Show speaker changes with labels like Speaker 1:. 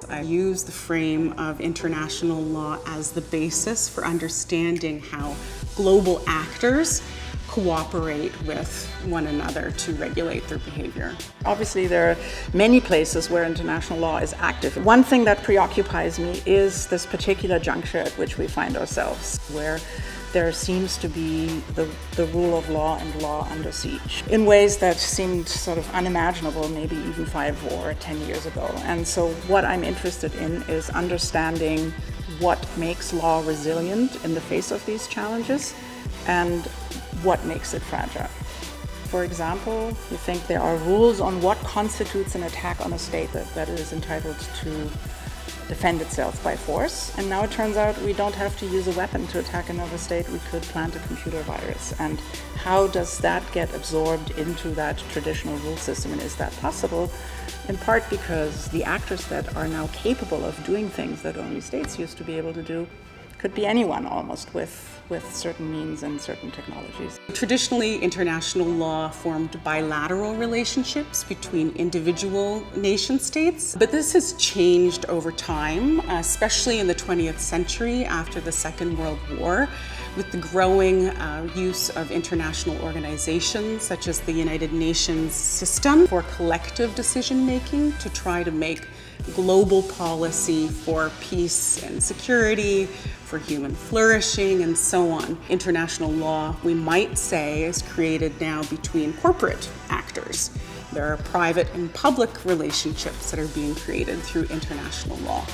Speaker 1: I use the frame of international law as the basis for understanding how global actors cooperate with one another to regulate their behavior.
Speaker 2: Obviously, there are many places where international law is active. One thing that preoccupies me is this particular juncture at which we find ourselves, where there seems to be the rule of law and law under siege in ways that seemed sort of unimaginable maybe even 5 or 10 years ago. And so what I'm interested in is understanding what makes law resilient in the face of these challenges and what makes it fragile. For example, you think there are rules on what constitutes an attack on a state that it is entitled to defend itself by force. And now it turns out we don't have to use a weapon to attack another state. We could plant a computer virus. And how does that get absorbed into that traditional rule system? And is that possible? In part because the actors that are now capable of doing things that only states used to be able to do could be anyone almost with certain means and certain technologies.
Speaker 1: Traditionally, international law formed bilateral relationships between individual nation states, but this has changed over time, especially in the 20th century after the Second World War, with the growing use of international organizations such as the United Nations system for collective decision-making to try to make global policy for peace and security, for human flourishing, and so on. International law, we might say, is created now between corporate actors. There are private and public relationships that are being created through international law.